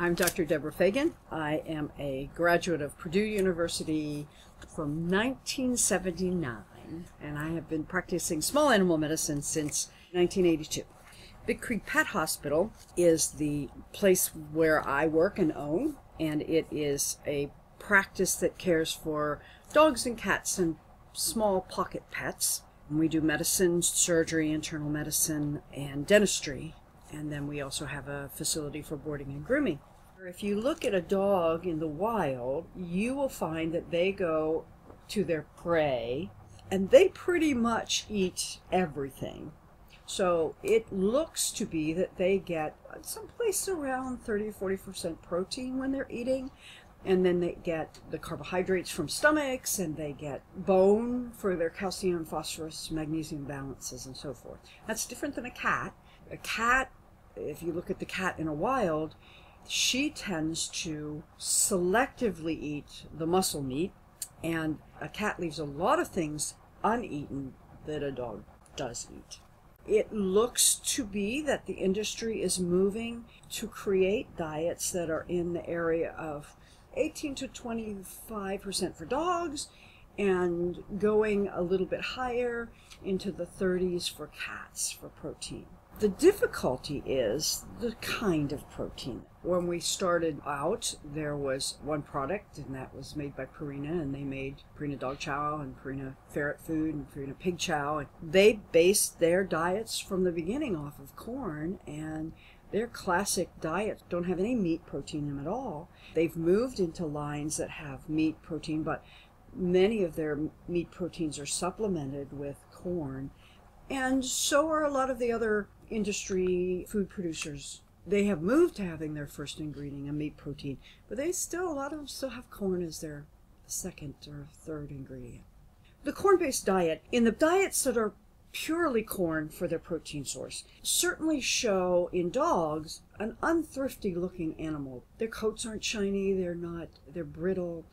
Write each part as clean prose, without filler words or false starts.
I'm Dr. Deborah Fegan. I am a graduate of Purdue University from 1979, and I have been practicing small animal medicine since 1982. Big Creek Pet Hospital is the place where I work and own, and it is a practice that cares for dogs and cats and small pocket pets. We do medicine, surgery, internal medicine, and dentistry. And then we also have a facility for boarding and grooming. If you look at a dog in the wild, you will find that they go to their prey and they pretty much eat everything. So it looks to be that they get someplace around 30 or 40% protein when they're eating. And then they get the carbohydrates from stomachs, and they get bone for their calcium, phosphorus, magnesium balances, and so forth. That's different than a cat. A cat, if you look at the cat in a wild, she tends to selectively eat the muscle meat, and a cat leaves a lot of things uneaten that a dog does eat. It looks to be that the industry is moving to create diets that are in the area of 18 to 25% for dogs, and going a little bit higher into the 30s for cats for protein. The difficulty is the kind of protein. When we started out, there was one product, and that was made by Purina, and they made Purina dog chow and Purina ferret food and Purina pig chow. And they based their diets from the beginning off of corn, and their classic diets don't have any meat protein in them at all. They've moved into lines that have meat protein, but many of their meat proteins are supplemented with corn. And so are a lot of the other industry food producers. They have moved to having their first ingredient, a meat protein, but a lot of them still have corn as their second or third ingredient. The corn-based diet, in the diets that are purely corn for their protein source, certainly show in dogs an unthrifty looking animal. Their coats aren't shiny, they're brittle.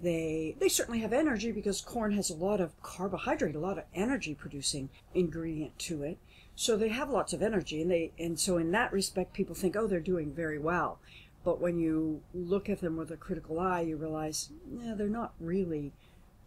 They certainly have energy because corn has a lot of carbohydrate, a lot of energy producing ingredient to it. So they have lots of energy, and so in that respect people think, oh, they're doing very well. But when you look at them with a critical eye, you realize, they're not really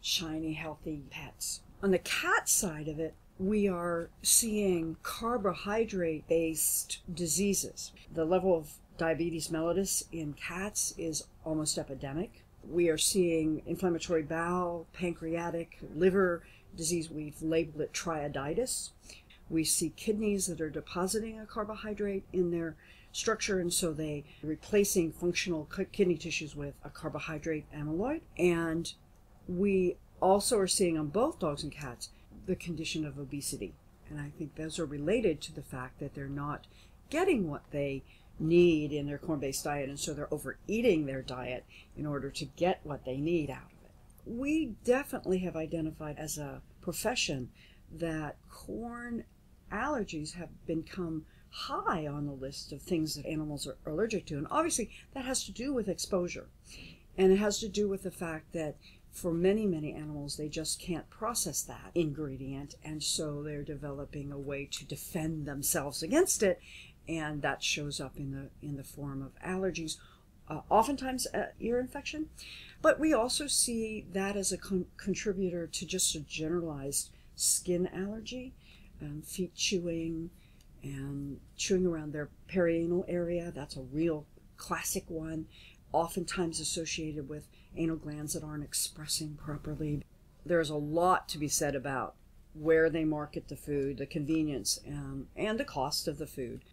shiny, healthy pets. On the cat side of it, we are seeing carbohydrate-based diseases. The level of diabetes mellitus in cats is almost epidemic. We are seeing inflammatory bowel, pancreatic, liver disease. We've labeled it triaditis. We see kidneys that are depositing a carbohydrate in their structure, and so they are replacing functional kidney tissues with a carbohydrate amyloid. And we also are seeing on both dogs and cats the condition of obesity. And I think those are related to the fact that they're not getting what they need in their corn-based diet, and so they're overeating their diet in order to get what they need out of it. We definitely have identified as a profession that corn allergies have become high on the list of things that animals are allergic to. And obviously that has to do with exposure. And it has to do with the fact that for many, many animals, they just can't process that ingredient, and so they're developing a way to defend themselves against it, and that shows up in the form of allergies, oftentimes ear infection. But we also see that as a contributor to just a generalized skin allergy, feet chewing and chewing around their perianal area. That's a real classic one, oftentimes associated with anal glands that aren't expressing properly. There's a lot to be said about where they market the food, the convenience, and the cost of the food.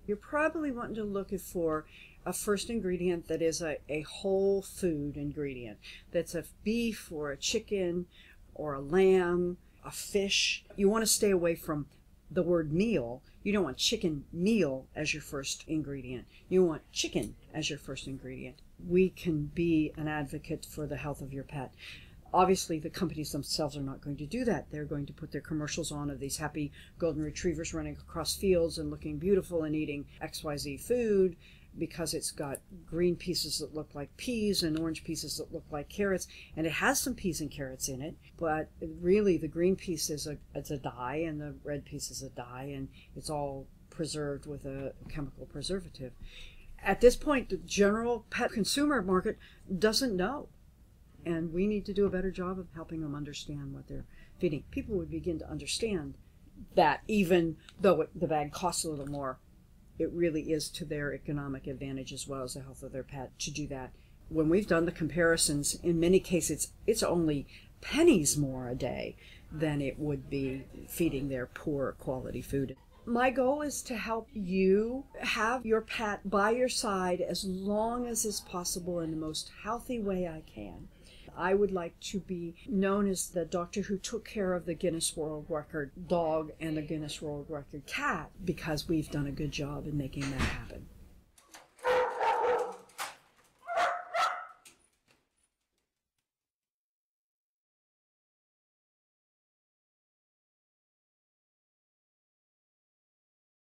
You're probably wanting to look for a first ingredient that is a whole food ingredient. That's a beef or a chicken or a lamb, a fish. You want to stay away from the word meal. You don't want chicken meal as your first ingredient. You want chicken as your first ingredient. We can be an advocate for the health of your pet. Obviously, the companies themselves are not going to do that. They're going to put their commercials on of these happy golden retrievers running across fields and looking beautiful and eating XYZ food because it's got green pieces that look like peas and orange pieces that look like carrots. And it has some peas and carrots in it, but really the green piece is a dye and the red piece is a dye, and it's all preserved with a chemical preservative. At this point, the general pet consumer market doesn't know. And we need to do a better job of helping them understand what they're feeding. People would begin to understand that even though the bag costs a little more, it really is to their economic advantage as well as the health of their pet to do that. When we've done the comparisons, in many cases, it's only pennies more a day than it would be feeding their poor quality food. My goal is to help you have your pet by your side as long as is possible in the most healthy way I can. I would like to be known as the doctor who took care of the Guinness World Record dog and the Guinness World Record cat because we've done a good job in making that happen.